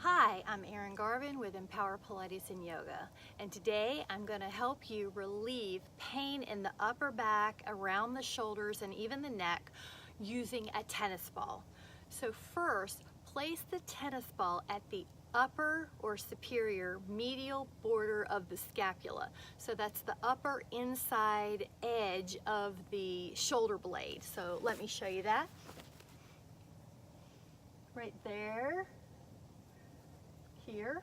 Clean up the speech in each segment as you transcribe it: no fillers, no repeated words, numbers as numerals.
Hi, I'm Erin Garvin with Empower Pilates and Yoga, and today I'm going to help you relieve pain in the upper back, around the shoulders, and even the neck using a tennis ball. So first, place the tennis ball at the upper or superior medial border of the scapula. So that's the upper inside edge of the shoulder blade. So let me show you that. Right there. Here.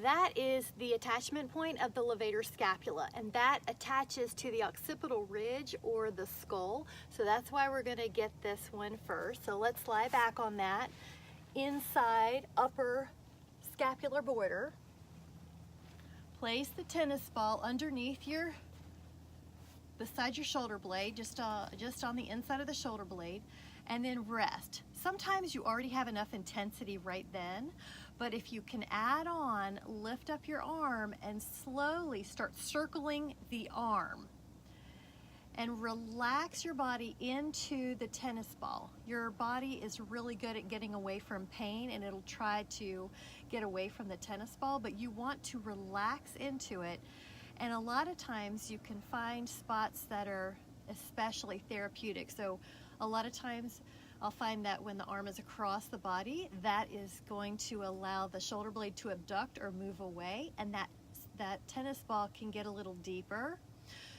That is the attachment point of the levator scapula, and that attaches to the occipital ridge or the skull. So that's why we're going to get this one first. So let's lie back on that inside upper scapular border. Place the tennis ball underneath beside your shoulder blade, just on the inside of the shoulder blade, and then rest. Sometimes you already have enough intensity right then, but if you can add on, lift up your arm and slowly start circling the arm and relax your body into the tennis ball. Your body is really good at getting away from pain, and it'll try to get away from the tennis ball, but you want to relax into it. And a lot of times you can find spots that are especially therapeutic. So a lot of times I'll find that when the arm is across the body, that is going to allow the shoulder blade to abduct or move away, and that tennis ball can get a little deeper.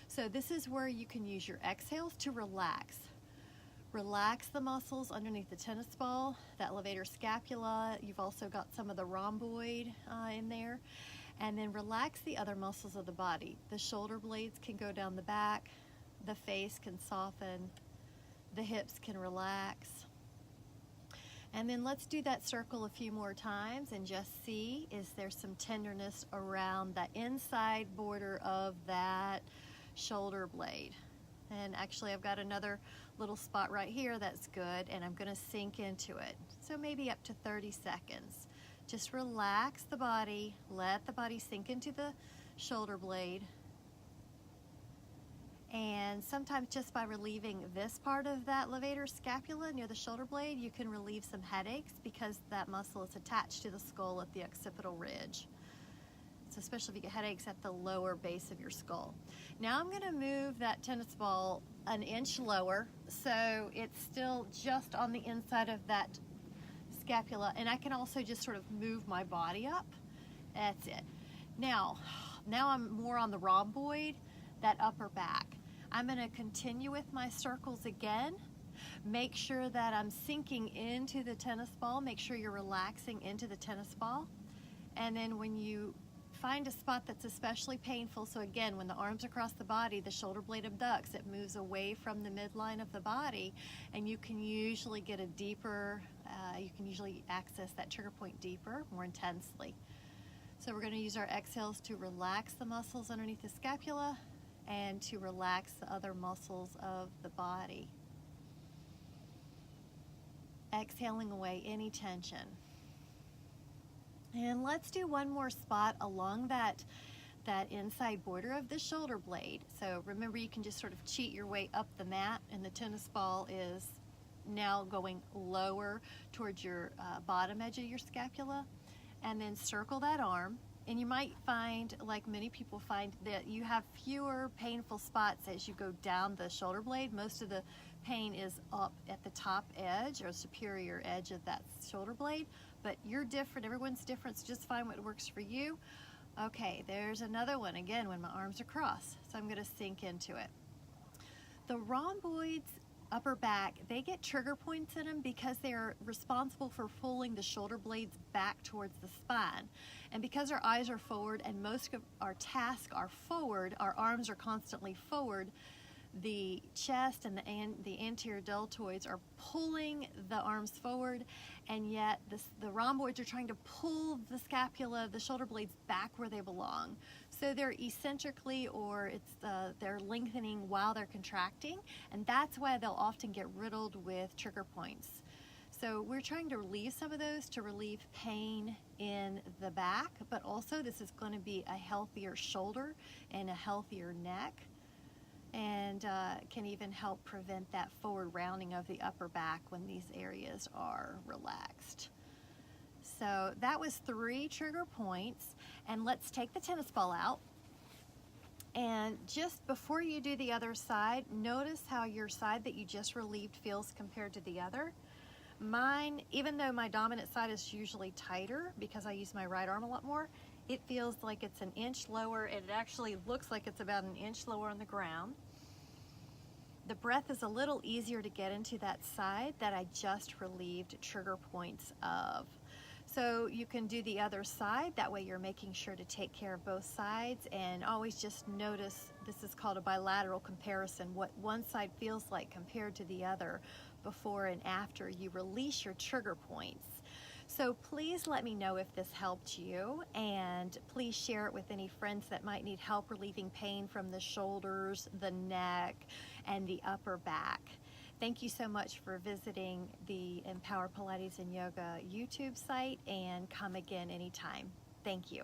So this is where you can use your exhales to relax. Relax the muscles underneath the tennis ball, that levator scapula. You've also got some of the rhomboid in there. And then relax the other muscles of the body. The shoulder blades can go down the back, the face can soften, the hips can relax. And then let's do that circle a few more times and just see, is there some tenderness around the inside border of that shoulder blade? And actually I've got another little spot right here that's good, and I'm going to sink into it. So maybe up to 30 seconds. Just relax the body, let the body sink into the shoulder blade. And sometimes just by relieving this part of that levator scapula near the shoulder blade, you can relieve some headaches because that muscle is attached to the skull at the occipital ridge. So especially if you get headaches at the lower base of your skull. Now I'm going to move that tennis ball an inch lower, so it's still just on the inside of that scapula, and I can also just sort of move my body up. That's it. Now I'm more on the rhomboid, that upper back. I'm going to continue with my circles again. Make sure that I'm sinking into the tennis ball. Make sure you're relaxing into the tennis ball. And then when you find a spot that's especially painful, so again, when the arms across the body, the shoulder blade abducts, it moves away from the midline of the body, and you can usually get a deeper, you can usually access that trigger point deeper, more intensely. So we're going to use our exhales to relax the muscles underneath the scapula and to relax the other muscles of the body. Exhaling away any tension. And let's do one more spot along that inside border of the shoulder blade. So remember, you can just sort of cheat your way up the mat, and the tennis ball is now going lower towards your bottom edge of your scapula. And then circle that arm. And you might find, like many people find, that you have fewer painful spots as you go down the shoulder blade. Most of the pain is up at the top edge or superior edge of that shoulder blade. But you're different, everyone's different, so just find what works for you. Okay, there's another one, again, when my arms are crossed. So I'm going to sink into it. The rhomboids, upper back, they get trigger points in them because they're responsible for pulling the shoulder blades back towards the spine. And because our eyes are forward and most of our tasks are forward, our arms are constantly forward, the chest and the anterior deltoids are pulling the arms forward, and yet the rhomboids are trying to pull the scapula, the shoulder blades, back where they belong. So they're eccentrically, or they're lengthening while they're contracting, and that's why they'll often get riddled with trigger points. So we're trying to relieve some of those to relieve pain in the back, but also this is going to be a healthier shoulder and a healthier neck. and can even help prevent that forward rounding of the upper back when these areas are relaxed. So that was 3 trigger points, and let's take the tennis ball out. And just before you do the other side, notice how your side that you just relieved feels compared to the other. Mine, even though my dominant side is usually tighter because I use my right arm a lot more, it feels like it's an inch lower. It actually looks like it's about an inch lower on the ground. The breath is a little easier to get into that side that I just relieved trigger points of. So you can do the other side, that way you're making sure to take care of both sides, and always just notice, this is called a bilateral comparison, what one side feels like compared to the other before and after you release your trigger points. So please let me know if this helped you, and please share it with any friends that might need help relieving pain from the shoulders, the neck, and the upper back. Thank you so much for visiting the Empower Pilates and Yoga YouTube site, and come again anytime. Thank you.